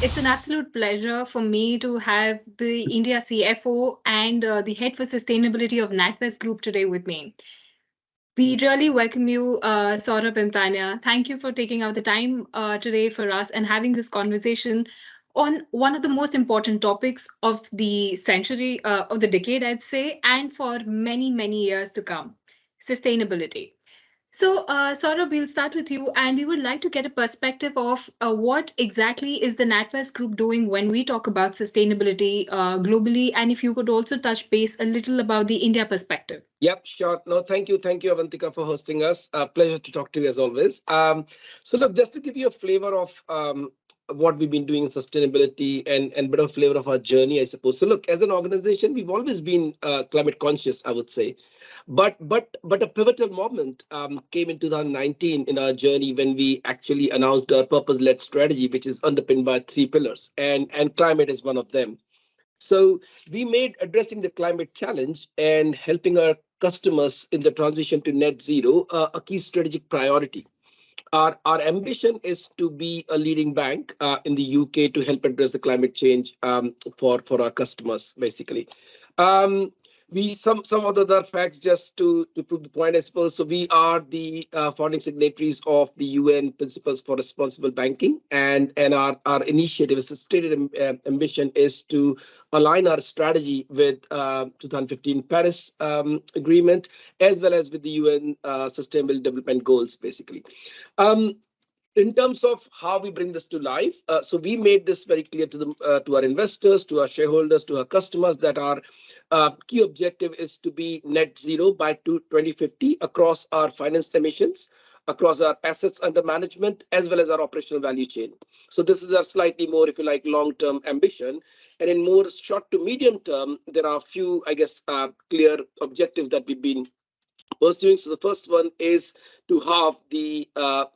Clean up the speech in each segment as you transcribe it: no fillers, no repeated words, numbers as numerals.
It's an absolute pleasure for me to have the India CFO and the head for sustainability of NatWest Group today with me. We really welcome you, Saurabh and Tanya. Thank you for taking out the time today for us and having this conversation on one of the most important topics of the century, of the decade, I'd say, and for many, many years to come, sustainability. So, Saurabh, we'll start with you, and we would like to get a perspective of what exactly is the NatWest Group doing when we talk about sustainability globally, and if you could also touch base a little about the India perspective. Yep, sure. No, thank you. Thank you, Avantika, for hosting us. Pleasure to talk to you as always. So look, just to give you a flavor of what we've been doing in sustainability and bit of flavor of our journey, I suppose. So look, as an organization, we've always been climate conscious, I would say. But a pivotal moment came in 2019 in our journey when we actually announced our purpose-led strategy, which is underpinned by three pillars, and climate is one of them. So we made addressing the climate challenge and helping our customers in the transition to net zero a key strategic priority. Our ambition is to be a leading bank in the UK to help address the climate change for our customers, basically. Um, we some other facts just to prove the point, I suppose. So we are the founding signatories of the UN Principles for Responsible Banking, and our initiative, is a stated ambition, is to align our strategy with 2015 Paris Agreement, as well as with the UN Sustainable Development Goals, basically. Um, in terms of how we bring this to life, so we made this very clear to our investors, to our shareholders, to our customers, that our key objective is to be net zero by 2050 across our financed emissions, across our assets under management, as well as our operational value chain. So this is a slightly more, if you like, long-term ambition. And in more short to medium term, there are a few, I guess, clear objectives that we've been pursuing. So the first one is to halve the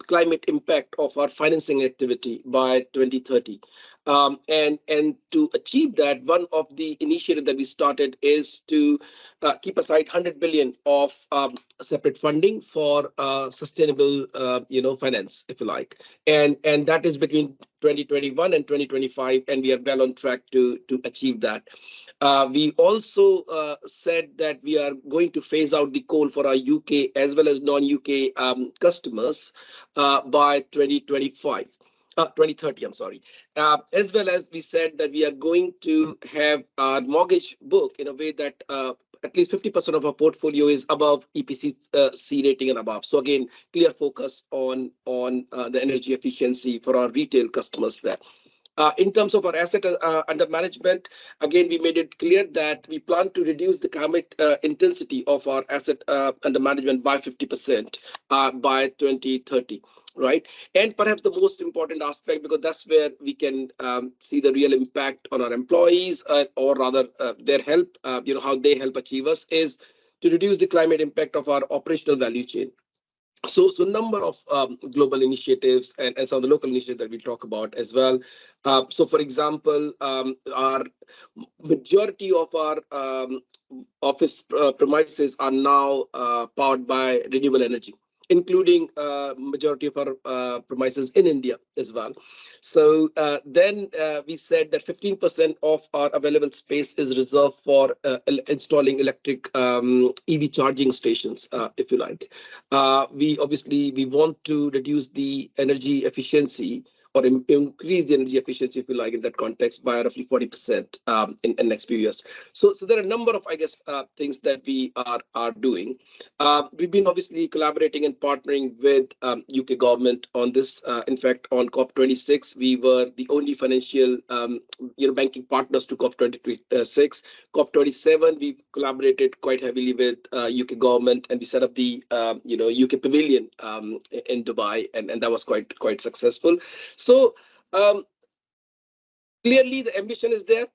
climate impact of our financing activity by 2030. And to achieve that, one of the initiatives that we started is to keep aside 100 billion of separate funding for sustainable, finance, if you like, and that is between 2021 and 2025, and we are well on track to achieve that. We also said that we are going to phase out the coal for our UK as well as non-UK customers by 2030, I'm sorry. As well as we said that we are going to have our mortgage book in a way that at least 50% of our portfolio is above EPC C rating and above. So again, clear focus on the energy efficiency for our retail customers there. In terms of our asset under management, again, we made it clear that we plan to reduce the climate intensity of our asset under management by 50% by 2030. Right. And perhaps the most important aspect, because that's where we can see the real impact on our employees, or rather their help, how they help achieve us, is to reduce the climate impact of our operational value chain. So number of global initiatives and some of the local initiatives that we'll talk about as well. So for example, our majority of our office premises are now powered by renewable energy, including majority of our premises in India as well. So then we said that 15% of our available space is reserved for installing electric EV charging stations, if you like. We want to reduce the energy efficiency, or increase the energy efficiency, if you like, in that context, by roughly 40% in the next few years. So there are a number of, I guess, things that we are doing. We've been obviously collaborating and partnering with UK government on this. In fact, on COP26, we were the only financial, banking partners to COP26. COP27, we collaborated quite heavily with UK government, and we set up the, UK pavilion in Dubai, and that was quite successful. So clearly the ambition is there,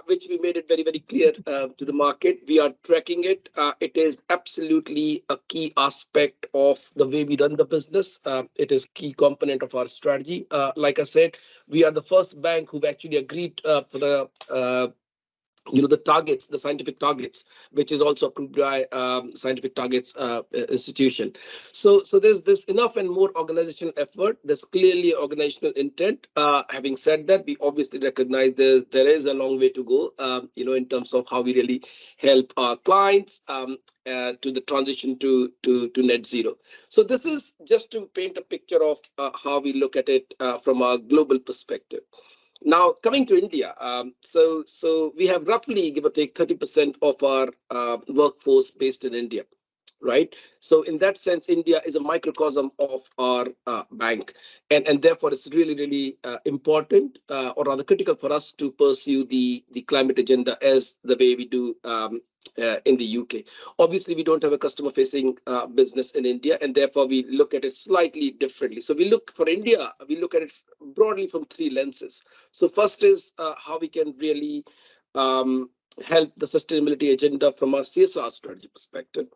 which we made it very, very clear to the market. We are tracking it. It is absolutely a key aspect of the way we run the business. It is key component of our strategy. Like I said, we are the first bank who've actually agreed for the the targets, the scientific targets, which is also approved by scientific targets institution. So there's this enough and more organizational effort. There's clearly organizational intent. Having said that, we obviously recognize there is a long way to go, in terms of how we really help our clients to the transition to net zero. So this is just to paint a picture of how we look at it from a global perspective. Now, coming to India, so we have roughly, give or take, 30% of our workforce based in India, right? So in that sense, India is a microcosm of our bank, and therefore it's really, really important, or rather critical for us to pursue the climate agenda as the way we do in the UK. Obviously, we don't have a customer-facing business in India, and therefore we look at it slightly differently. So we look at it broadly from three lenses. So first is how we can really help the sustainability agenda from a CSR strategy perspective.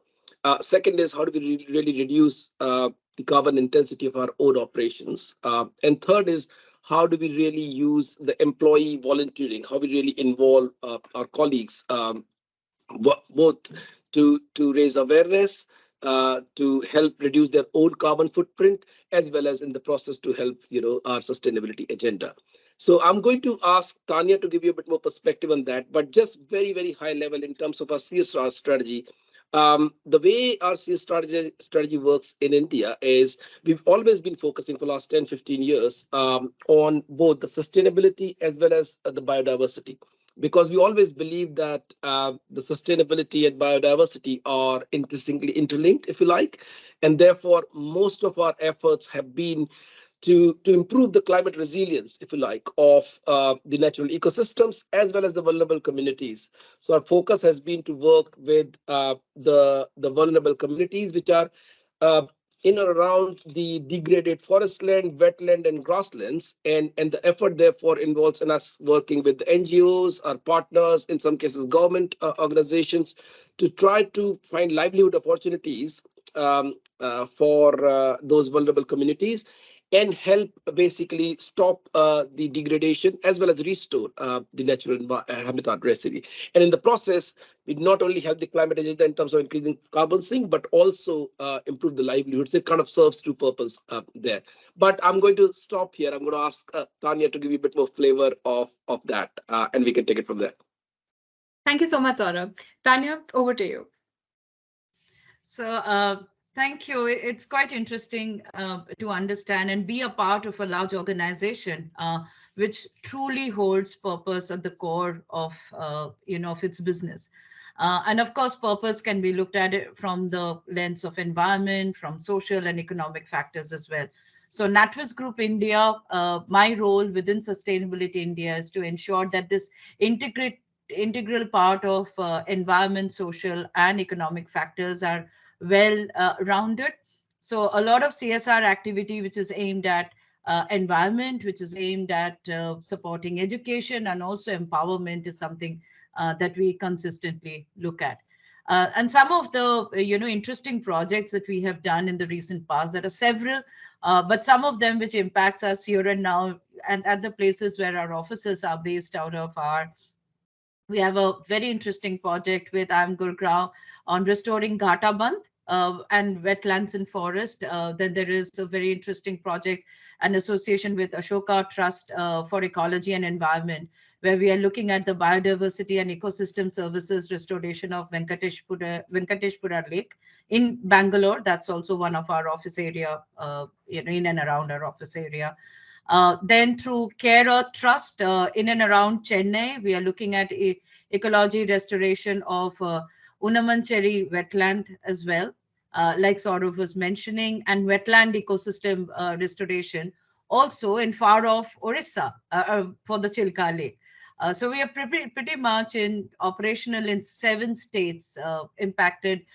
Second is how do we really reduce the carbon intensity of our own operations. And third is how do we really use the employee volunteering, how we really involve our colleagues, both to raise awareness, to help reduce their own carbon footprint, as well as in the process to help our sustainability agenda. So I'm going to ask Tanya to give you a bit more perspective on that, but just very, very high level in terms of our CSR strategy. The way our CS strategy works in India is we've always been focusing for the last 10, 15 years on both the sustainability as well as the biodiversity, because we always believe that the sustainability and biodiversity are intrinsically interlinked, if you like, and therefore most of our efforts have been to improve the climate resilience, if you like, of the natural ecosystems as well as the vulnerable communities. So our focus has been to work with the vulnerable communities, which are in or around the degraded forest land, wetland, and grasslands. And the effort therefore involves in us working with the NGOs, our partners, in some cases government organizations, to try to find livelihood opportunities for those vulnerable communities, and help basically stop the degradation as well as restore the natural habitat diversity. And in the process, we not only help the climate agenda in terms of increasing carbon sink, but also improve the livelihoods. It kind of serves two purposes there. But I'm going to stop here. I'm going to ask Tanya to give you a bit more flavor of that, and we can take it from there. Thank you so much, Saurabh. Tanya, over to you. So thank you. It's quite interesting to understand and be a part of a large organization which truly holds purpose at the core of of its business. And of course, purpose can be looked at it from the lens of environment, from social and economic factors as well. So NatWest Group India, my role within Sustainability India is to ensure that this integral part of environment, social and economic factors are well rounded. So a lot of CSR activity which is aimed at environment, which is aimed at supporting education and also empowerment is something that we consistently look at. And some of the interesting projects that we have done in the recent past, there are several, but some of them which impacts us here and now and at the places where our offices are based out of we have a very interesting project with IIM Gurgaon on restoring Ghata Bandh and wetlands and forest. Then there is a very interesting project, an association with Ashoka Trust for Ecology and Environment, where we are looking at the biodiversity and ecosystem services restoration of Venkateshpura Lake in Bangalore. That's also one of our office area, in and around our office area. Then through Care Earth Trust in and around Chennai, we are looking at ecology restoration of Unamancheri wetland as well, like Saurav was mentioning, and wetland ecosystem restoration also in far off Orissa for the Chilka Lake. So we are pretty much operational in 7 states, impacted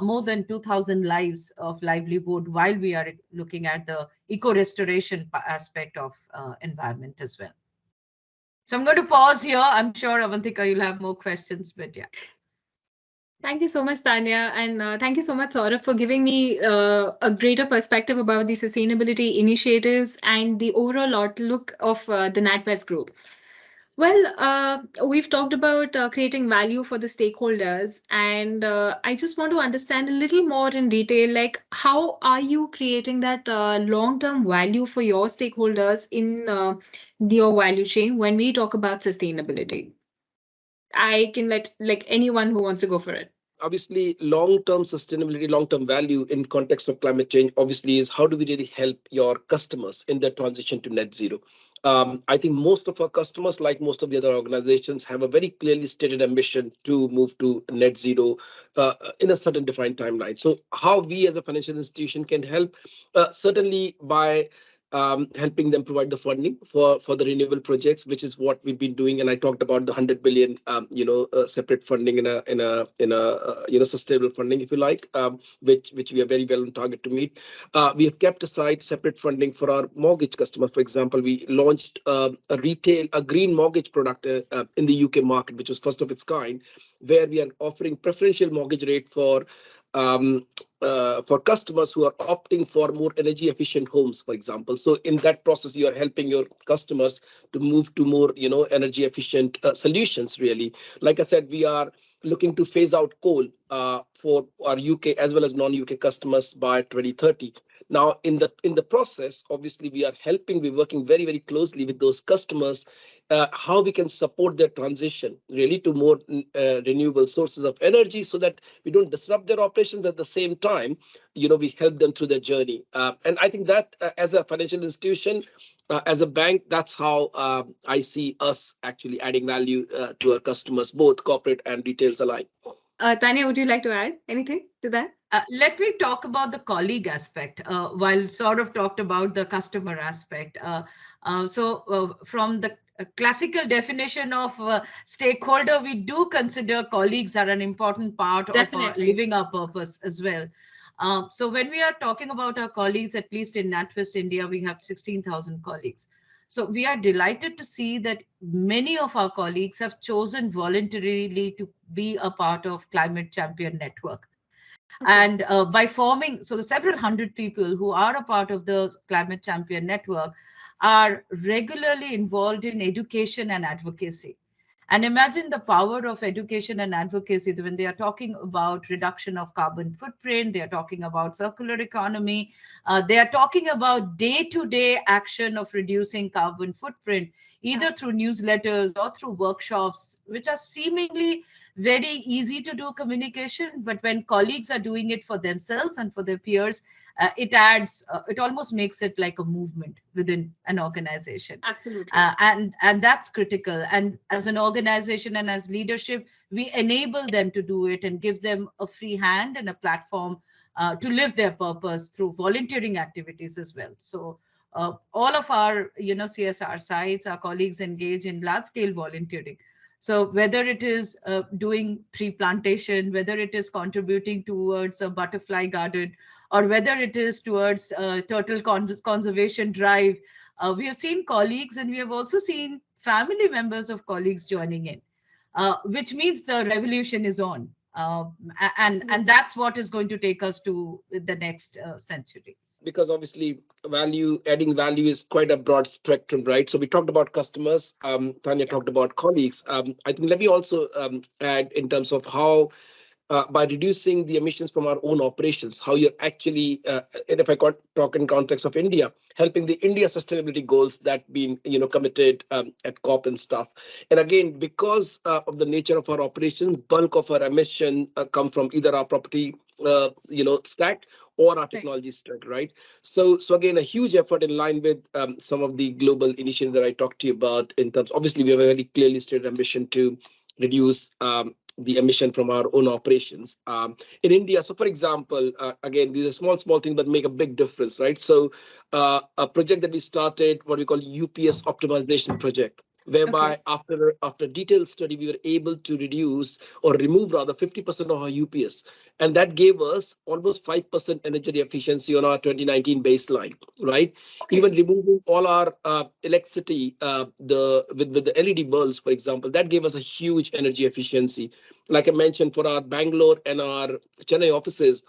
more than 2,000 lives of livelihood while we are looking at the eco-restoration aspect of environment as well. So I'm going to pause here. I'm sure, Avantika, you'll have more questions, but yeah. Thank you so much, Tanya. And thank you so much, Saurabh, for giving me a greater perspective about the sustainability initiatives and the overall outlook of the NatWest Group. Well, we've talked about creating value for the stakeholders, and I just want to understand a little more in detail, like how are you creating that long-term value for your stakeholders in your value chain when we talk about sustainability? I can let like anyone who wants to go for it. Obviously, long-term sustainability, long-term value in context of climate change, obviously, is how do we really help your customers in their transition to net zero? I think most of our customers, like most of the other organizations, have a very clearly stated ambition to move to net zero in a certain defined timeline. So how we as a financial institution can help, certainly by helping them provide the funding for the renewable projects, which is what we've been doing. And I talked about the 100 billion, separate funding in a sustainable funding, if you like, which we are very well on target to meet. We have kept aside separate funding for our mortgage customers. For example, we launched a green mortgage product in the UK market, which was first of its kind, where we are offering preferential mortgage rate um, for customers who are opting for more energy efficient homes, for example. So in that process, you are helping your customers to move to more, energy efficient solutions, really. Like I said, we are looking to phase out coal for our UK as well as non-UK customers by 2030. Now, in the process, obviously, we're working very, very closely with those customers, how we can support their transition really to more renewable sources of energy so that we don't disrupt their operations. At the same time, we help them through their journey. And I think that as a financial institution, as a bank, that's how I see us actually adding value to our customers, both corporate and retails alike. Tanya, would you like to add anything to that? Let me talk about the colleague aspect while sort of talked about the customer aspect. From the classical definition of stakeholder, we do consider colleagues are an important part of our living our purpose as well. So when we are talking about our colleagues, at least in NatWest India, we have 16,000 colleagues. So we are delighted to see that many of our colleagues have chosen voluntarily to be a part of Climate Champion Network. And by forming, so the several hundred people who are a part of the Climate Champion Network are regularly involved in education and advocacy. And imagine the power of education and advocacy when they are talking about reduction of carbon footprint, they are talking about circular economy, they are talking about day-to-day action of reducing carbon footprint, either through newsletters or through workshops, which are seemingly very easy to do communication. But when colleagues are doing it for themselves and for their peers, it almost makes it like a movement within an organization. Absolutely. And that's critical. And as an organization and as leadership, we enable them to do it and give them a free hand and a platform to live their purpose through volunteering activities as well. So all of our CSR sites, our colleagues engage in large scale volunteering. So whether it is doing tree plantation, whether it is contributing towards a butterfly garden, or whether it is towards turtle conservation drive, we have seen colleagues, and we have also seen family members of colleagues joining in, which means the revolution is on. And that's what is going to take us to the next century. Because obviously adding value is quite a broad spectrum, right? So we talked about customers, Tanya talked about colleagues. I think let me also add in terms of how by reducing the emissions from our own operations, how you're actually, and if I talk in context of India, helping the India sustainability goals that been committed at COP and stuff. And again, because of the nature of our operations, bulk of our emission come from either our property stack or our technology stack, right? So again, a huge effort in line with some of the global initiatives that I talked to you about in terms, obviously we have a very clearly stated ambition to reduce the emission from our own operations in India. So for example, again, these are small things, but make a big difference, right? So a project that we started, what we call UPS optimization project, whereby after detailed study, we were able to reduce or remove rather 50% of our UPS. And that gave us almost 5% energy efficiency on our 2019 baseline, right? Even removing all our electricity with the LED bulbs, for example, that gave us a huge energy efficiency. Like I mentioned, for our Bangalore and our Chennai offices,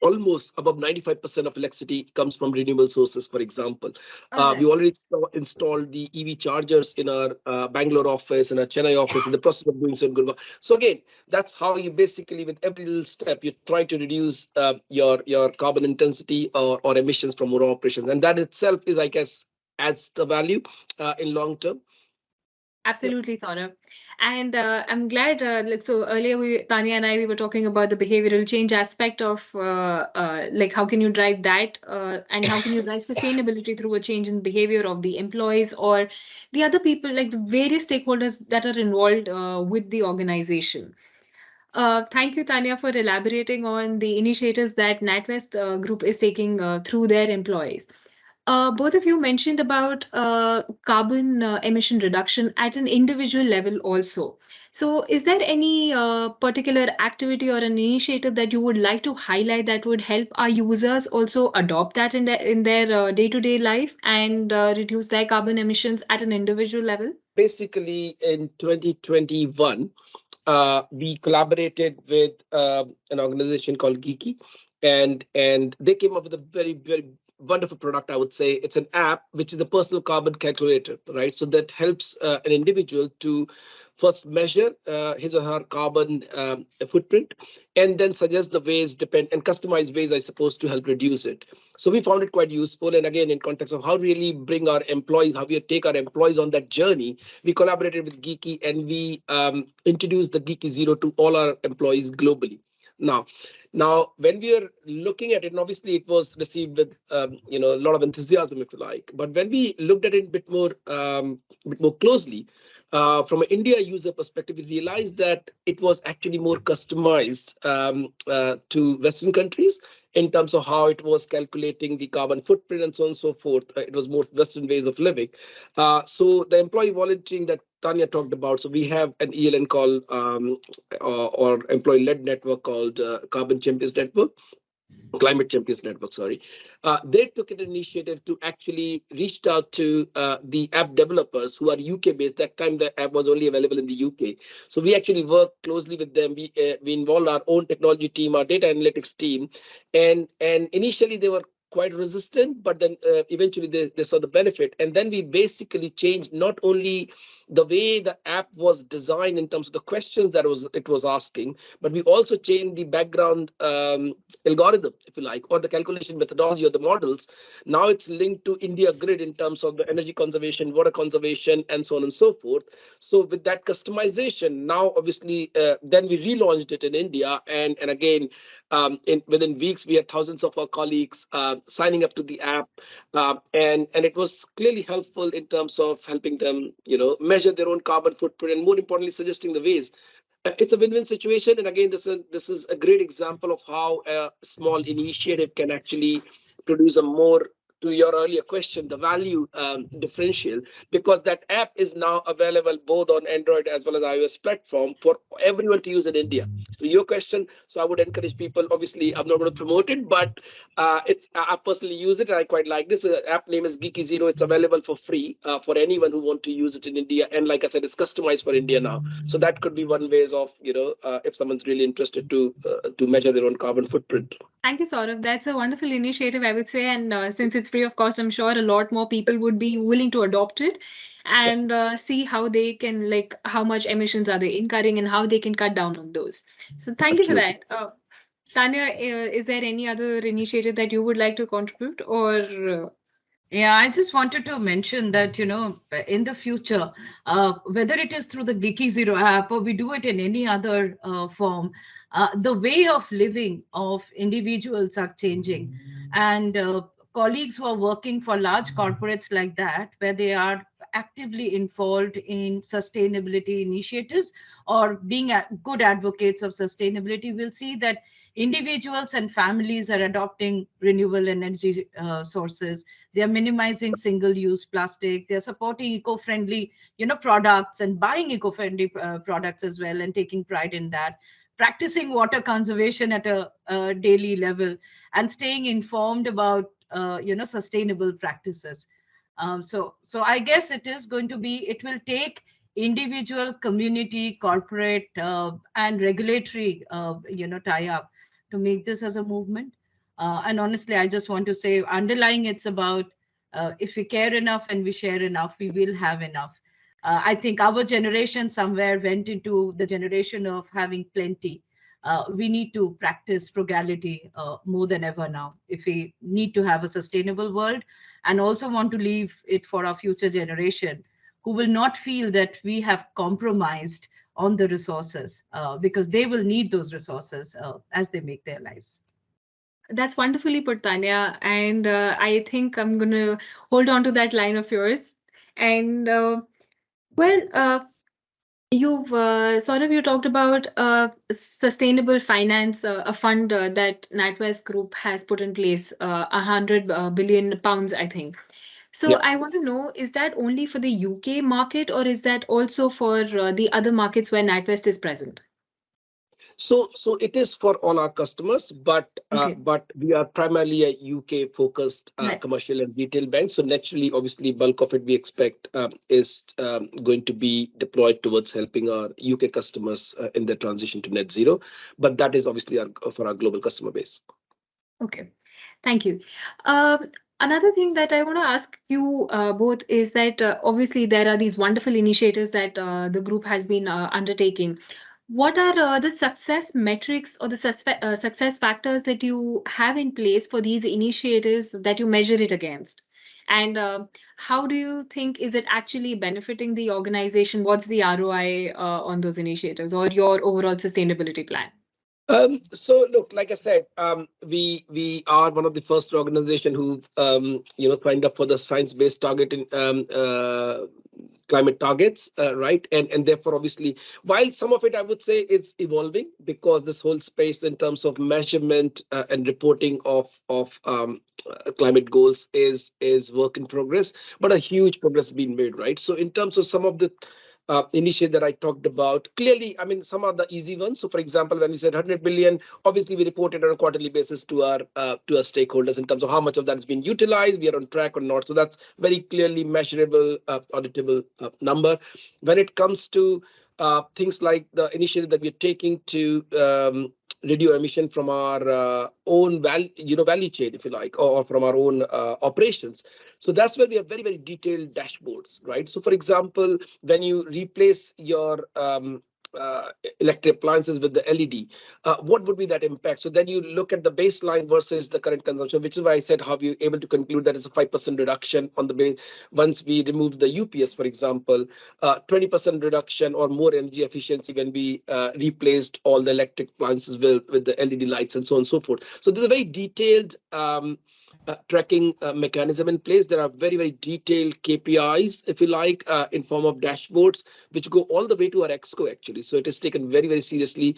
almost above 95% of electricity comes from renewable sources, for example. All We right. already installed the EV chargers in our Bangalore office and our Chennai office in the process of doing so in Gurgaon. So again, that's how you basically, with every little step, you try to reduce your carbon intensity or emissions from our operations. And that itself is, I guess, adds the value in long term. Absolutely, Saurabh. And I'm glad, like, so earlier Tanya and I, we were talking about the behavioral change aspect of like how can you drive that and how can you drive sustainability through a change in behavior of the employees or the other people, like the various stakeholders that are involved with the organization. Thank you, Tanya, for elaborating on the initiatives that NatWest Group is taking through their employees. Both of you mentioned about carbon emission reduction at an individual level also. So, is there any particular activity or an initiative that you would like to highlight that would help our users also adopt that in their day-to-day life and reduce their carbon emissions at an individual level? Basically, in 2021, we collaborated with an organization called Geeky, and they came up with a very wonderful product. I would say it's an app which is a personal carbon calculator, right? So that helps an individual to first measure his or her carbon footprint, and then suggest the ways and customize ways, I suppose, to help reduce it. So we found it quite useful. And again, in context of how really bring our employees, how we take our employees on that journey, we collaborated with Geeky and we introduced the Geeky Zero to all our employees globally. Now, when we are looking at it, and obviously it was received with a lot of enthusiasm, if you like. But when we looked at it bit more closely, from an India user perspective, we realized that it was actually more customized to Western countries in terms of how it was calculating the carbon footprint and so on and so forth. It was more Western ways of living. So the employee volunteering that Tanya talked about, so we have an ELN called or employee-led network called Carbon Champions Network. Climate Champions Network, sorry. They took an initiative to actually reach out to the app developers who are UK based. That time the app was only available in the UK. So we actually worked closely with them. We involved our own technology team, our data analytics team. And initially they were quite resistant, but then eventually they saw the benefit. And then we basically changed not only the way the app was designed in terms of the questions that it was asking, but we also changed the background algorithm, if you like, or the calculation methodology or the models. Now it's linked to India grid in terms of the energy conservation, water conservation, and so on and so forth. So with that customization, now obviously, then we relaunched it in India. And again, within weeks, we had thousands of our colleagues signing up to the app. And it was clearly helpful in terms of helping them, measure their own carbon footprint, and more importantly, suggesting the ways. It's a win-win situation. And again, this is a great example of how a small initiative can actually produce a more, to your earlier question, the value differential, because that app is now available both on Android as well as iOS platform for everyone to use in India. So your question, so I would encourage people, obviously I'm not going to promote it, but I personally use it and I quite like this. App name is Geeky Zero. It's available for free for anyone who want to use it in India. And like I said, it's customized for India now. So that could be one ways of, if someone's really interested to measure their own carbon footprint. Thank you, Saurav. That's a wonderful initiative, I would say. And since it's free of cost, I'm sure a lot more people would be willing to adopt it and see how they can, like, how much emissions are they incurring and how they can cut down on those. So thank you for Absolutely. that. Tanya, is there any other initiative that you would like to contribute or? Yeah, I just wanted to mention that, in the future, whether it is through the Geeky Zero app or we do it in any other form, the way of living of individuals are changing. And colleagues who are working for large corporates like that, where they are actively involved in sustainability initiatives or being good advocates of sustainability, will see that individuals and families are adopting renewable energy sources. They are minimizing single-use plastic. They are supporting eco-friendly, products and buying eco-friendly products as well, and taking pride in that. Practicing water conservation at a daily level, and staying informed about, sustainable practices. So I guess it will take individual, community, corporate, and regulatory, tie-up to make this as a movement. And honestly, I just want to say, underlying it's about if we care enough and we share enough, we will have enough. I think our generation somewhere went into the generation of having plenty. We need to practice frugality more than ever now if we need to have a sustainable world and also want to leave it for our future generation who will not feel that we have compromised on the resources because they will need those resources as they make their lives. That's wonderfully put, Tanya. And I think I'm going to hold on to that line of yours. And well, you've you talked about sustainable finance, a fund that NatWest Group has put in place, 100 billion pounds, I think. So Yeah. I want to know, is that only for the UK market or is that also for the other markets where NatWest is present? So it is for all our customers, but Okay. we are primarily a UK focused Right. commercial and retail bank. So naturally, obviously, bulk of it we expect is going to be deployed towards helping our UK customers in their transition to net zero. But that is obviously for our global customer base. Okay, thank you. Another thing that I want to ask you both is that obviously there are these wonderful initiatives that the group has been undertaking. What are the success metrics or the success factors that you have in place for these initiatives that you measure it against? And how do you think is it actually benefiting the organization? What's the ROI on those initiatives or your overall sustainability plan? So look, like I said, we are one of the first organization who've signed up for the science-based target in climate targets, right? And therefore, obviously, while some of it I would say is evolving because this whole space in terms of measurement and reporting of climate goals is work in progress, but a huge progress being made, right? So in terms of some of the initiative that I talked about. Clearly, I mean, some are the easy ones. So, for example, when we said 100 billion, obviously we reported on a quarterly basis to our stakeholders in terms of how much of that has been utilized, we are on track or not. So that's very clearly measurable, auditable number. When it comes to things like the initiative that we're taking to reduce emission from our own value chain, if you like, or from our own operations. So that's where we have very, very detailed dashboards, right? So for example, when you replace your electric appliances with the LED, what would be that impact? So then you look at the baseline versus the current consumption, which is why I said how you able to conclude that it's a 5% reduction on the base. Once we remove the UPS, for example, 20% reduction or more energy efficiency when we replaced all the electric appliances with the LED lights and so on and so forth. So there's a very detailed tracking mechanism in place. There are very, very detailed KPIs, if you like, in form of dashboards, which go all the way to our Exco, actually. So it is taken very, very seriously.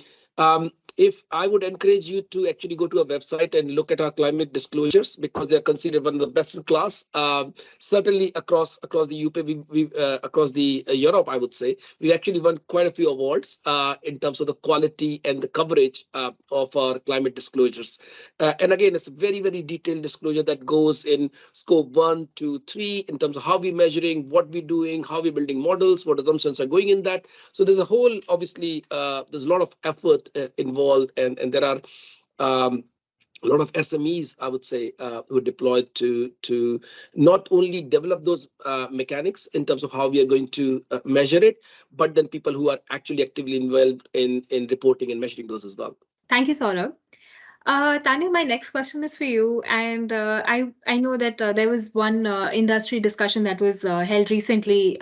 If I would encourage you to actually go to our website and look at our climate disclosures because they are considered one of the best in class. Certainly across the UK, we across the Europe, I would say, we actually won quite a few awards in terms of the quality and the coverage of our climate disclosures. And again, it's a very, very detailed disclosure that goes in scope 1, 2, 3 in terms of how we're measuring, what we're doing, how we're building models, what assumptions are going in that. So there's a whole, obviously, there's a lot of effort involved, and there are a lot of SMEs, I would say, who are deployed to not only develop those mechanics in terms of how we are going to measure it, but then people who are actually actively involved in reporting and measuring those as well. Thank you, Saurabh. Tanya, my next question is for you, and I know that there was one industry discussion that was held recently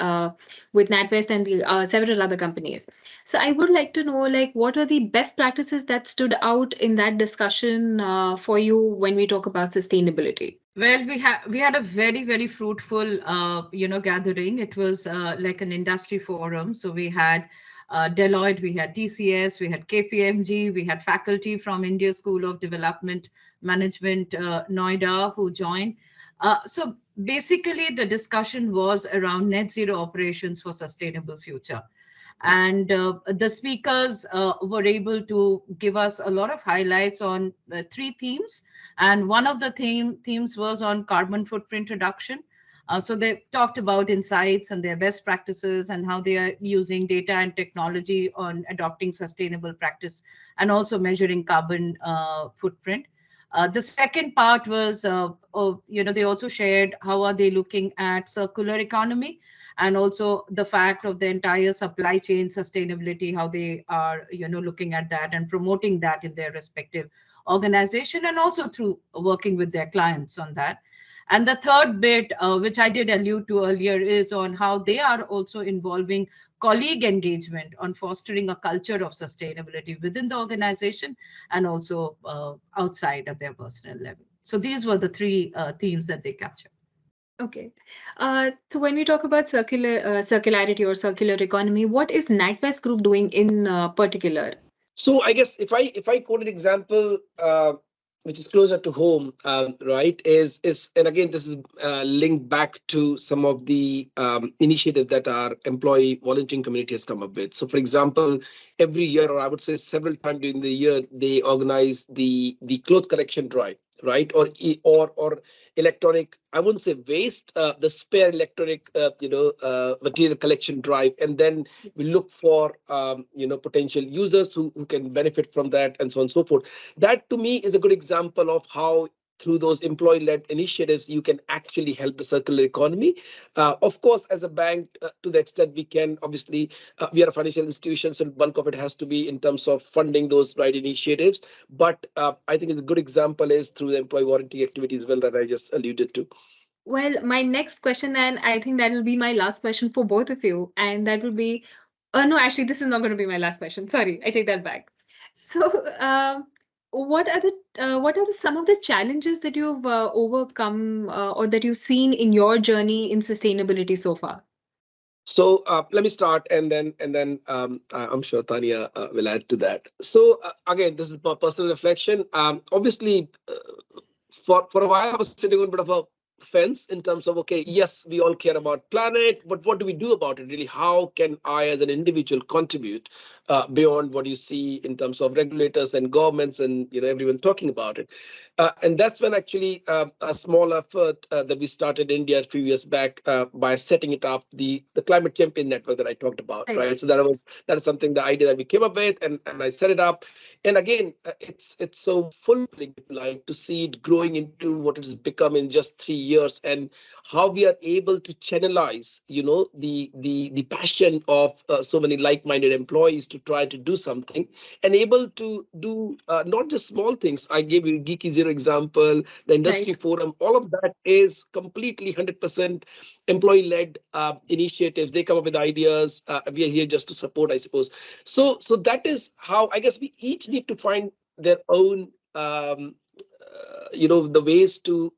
with NatWest and the several other companies. So I would like to know, like, what are the best practices that stood out in that discussion for you when we talk about sustainability? Well, we had a very, very fruitful gathering. It was like an industry forum. So we had Deloitte, we had TCS, we had KPMG, we had faculty from India School of Development Management, Noida, who joined. So basically, the discussion was around net zero operations for sustainable future. And the speakers were able to give us a lot of highlights on 3 themes. And one of the themes was on carbon footprint reduction. So they talked about insights and their best practices and how they are using data and technology on adopting sustainable practice and also measuring carbon footprint. The second part was, they also shared how are they looking at circular economy, and also the fact of the entire supply chain sustainability, how they are, looking at that and promoting that in their respective organization, and also through working with their clients on that. And the third bit, which I did allude to earlier, is on how they are also involving colleague engagement on fostering a culture of sustainability within the organization and also outside of their personal level. So these were the three themes that they captured. Okay. So when we talk about circularity or circular economy, what is NatWest Group doing in particular? So I guess if I quote an example which is closer to home, right, is and again this is linked back to some of the initiatives that our employee volunteering community has come up with. So for example, every year, or I would say several times during the year, they organize the cloth collection drive, right, or electronic, I wouldn't say waste, the spare electronic material collection drive, and then we look for potential users who can benefit from that, and so on and so forth. That to me is a good example of how through those employee-led initiatives you can actually help the circular economy. Of course, as a bank, to the extent we can, obviously we are a financial institution, so the bulk of it has to be in terms of funding those right initiatives. But I think a good example is through the employee warranty activities, well, that I just alluded to. Well, my next question, and I think that will be my last question for both of you, and that will be, no, actually, this is not going to be my last question. Sorry, I take that back. So, what are some of the challenges that you've overcome or that you've seen in your journey in sustainability so far? So let me start, and then I'm sure Tanya will add to that. So again, this is my personal reflection. Obviously, for a while I was sitting on a bit of a fence in terms of, okay, yes, we all care about planet, but what do we do about it really? How can I as an individual contribute beyond what you see in terms of regulators and governments and everyone talking about it? And that's when actually a small effort that we started in India a few years back by setting it up, the climate champion network that I talked about, right? So that is something, the idea that we came up with, and I set it up. And again, it's so fulfilling, if you like, to see it growing into what it has become in just 3 years, and how we are able to channelize, the passion of so many like-minded employees to try to do something, and able to do not just small things. I gave you Geeky Zero example, the industry forum. All of that is completely 100% employee-led initiatives. They come up with ideas. We are here just to support, I suppose. So that is how I guess we each need to find their own the ways to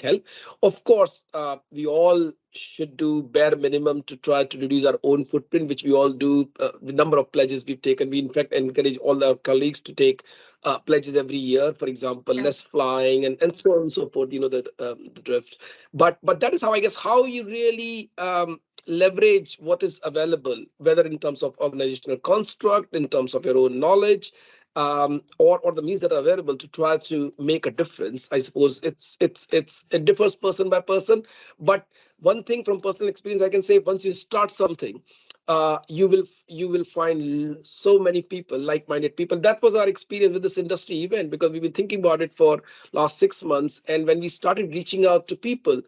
help. Of course, we all should do bare minimum to try to reduce our own footprint, which we all do. The number of pledges we've taken, we in fact encourage all our colleagues to take pledges every year. For example, less flying and so on and so forth. The drift. But that is how I guess how you really leverage what is available, whether in terms of organizational construct, in terms of your own knowledge, or the means that are available to try to make a difference. I suppose it differs person by person. But one thing from personal experience I can say, once you start something, you will find so many people, like-minded people. That was our experience with this industry event, because we've been thinking about it for last 6 months, and when we started reaching out to people,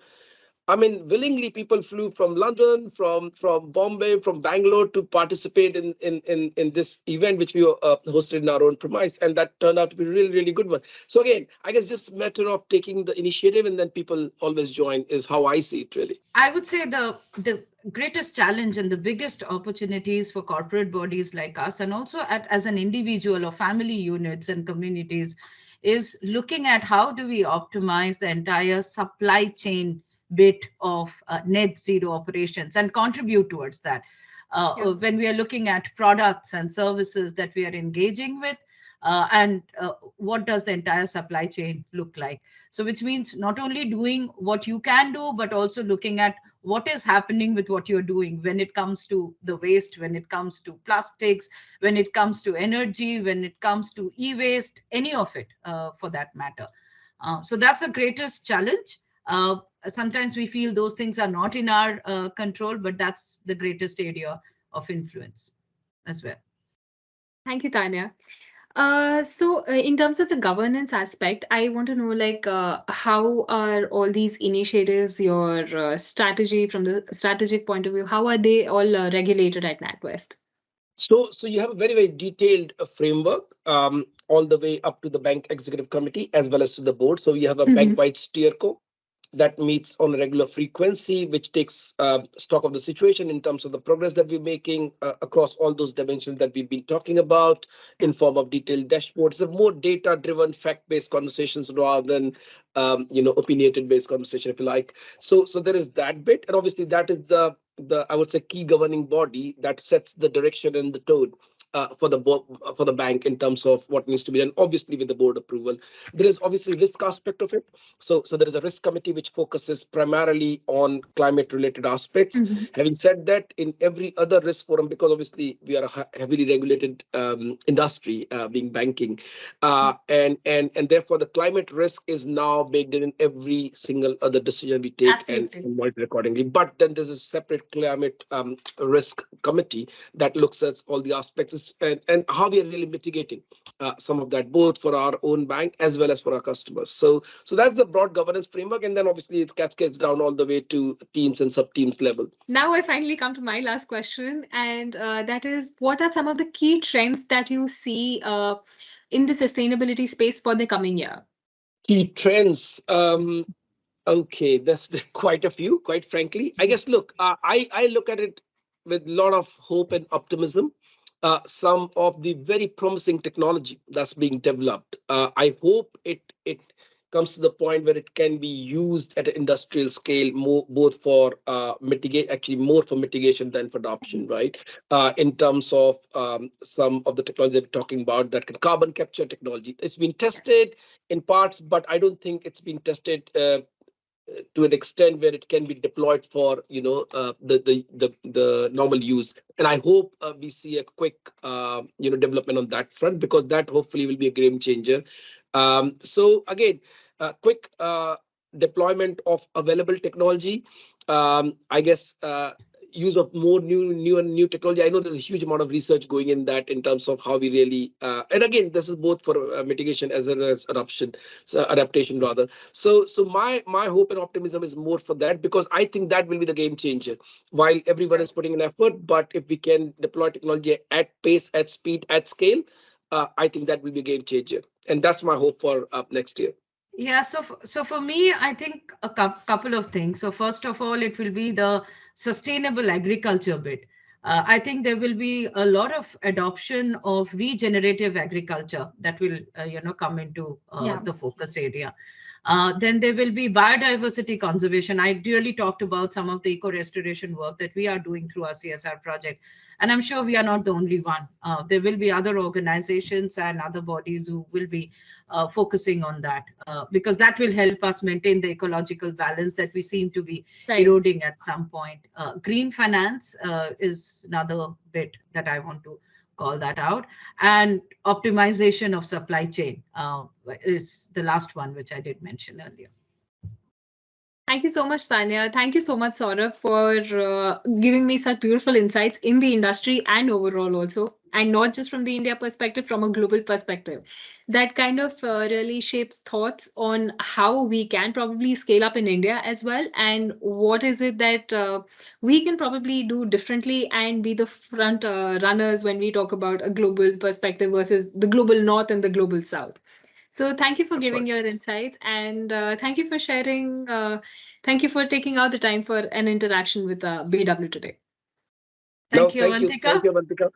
I mean, willingly people flew from London, from Bombay, from Bangalore to participate in this event, which we hosted in our own premise, and that turned out to be a really, really good one. So again, I guess just a matter of taking the initiative, and then people always join, is how I see it really. I would say the greatest challenge and the biggest opportunities for corporate bodies like us, and also as an individual or family units and communities, is looking at how do we optimize the entire supply chain bit of net zero operations and contribute towards that. When we are looking at products and services that we are engaging with, and what does the entire supply chain look like? So which means not only doing what you can do, but also looking at what is happening with what you're doing when it comes to the waste, when it comes to plastics, when it comes to energy, when it comes to e-waste, any of it for that matter. So that's the greatest challenge. Sometimes we feel those things are not in our control, but that's the greatest area of influence as well. Thank you, Tanya. In terms of the governance aspect, I want to know like how are all these initiatives, your strategy from the strategic point of view, how are they all regulated at NatWest? So you have a very, very detailed framework, all the way up to the bank executive committee as well as to the board. So we have a bank-wide steerco that meets on a regular frequency, which takes stock of the situation in terms of the progress that we're making across all those dimensions that we've been talking about in form of detailed dashboards, a more data-driven, fact-based conversations rather than opinionated-based conversation, if you like. So there is that bit, and obviously that is the I would say key governing body that sets the direction and the tone for the bank in terms of what needs to be done. Obviously, with the board approval, there is obviously risk aspect of it. So there is a risk committee which focuses primarily on climate-related aspects. Having said that, in every other risk forum, because obviously we are a heavily regulated industry, being banking, and therefore the climate risk is now baked in every single other decision we take. Absolutely. And monitor accordingly. But then there's a separate climate risk committee that looks at all the aspects and how we are really mitigating some of that, both for our own bank as well as for our customers. So that's the broad governance framework, and then obviously it cascades down all the way to teams and sub-teams level. Now I finally come to my last question, and that is, what are some of the key trends that you see in the sustainability space for the coming year? Key trends. Okay, that's quite a few, quite frankly. I guess, look, I look at it with a lot of hope and optimism. Some of the very promising technology that's being developed. I hope it comes to the point where it can be used at an industrial scale, both for more for mitigation than for adoption, right? In terms of some of the technology that we're talking about, that can carbon capture technology. It's been tested in parts, but I don't think it's been tested to an extent where it can be deployed for the normal use. And I hope we see a quick development on that front, because that hopefully will be a game changer. So again, quick deployment of available technology. I guess use of more new technology. I know there's a huge amount of research going in that in terms of how we really and again, this is both for mitigation as well as adaptation rather. So my hope and optimism is more for that, because I think that will be the game changer. While everyone is putting an effort, but if we can deploy technology at pace, at speed, at scale, I think that will be a game changer, and that's my hope for next year. Yeah, so for me, I think a couple of things. So first of all, it will be the sustainable agriculture bit. I think there will be a lot of adoption of regenerative agriculture that will, come into the focus area. Then there will be biodiversity conservation. I really talked about some of the eco-restoration work that we are doing through our CSR project. And I'm sure we are not the only one. There will be other organizations and other bodies who will be focusing on that, because that will help us maintain the ecological balance that we seem to be eroding at some point. Green finance is another bit that I want to call that out. And optimization of supply chain is the last one, which I did mention earlier. Thank you so much, Tanya. Thank you so much, Saurabh, for giving me such beautiful insights in the industry and overall also, and not just from the India perspective, from a global perspective. That kind of really shapes thoughts on how we can probably scale up in India as well, and what is it that we can probably do differently and be the front runners when we talk about a global perspective versus the global north and the global south. So thank you for giving your insights, and thank you for sharing. Thank you for taking out the time for an interaction with BW today. Thank you, Avantika. Thank you, Avantika.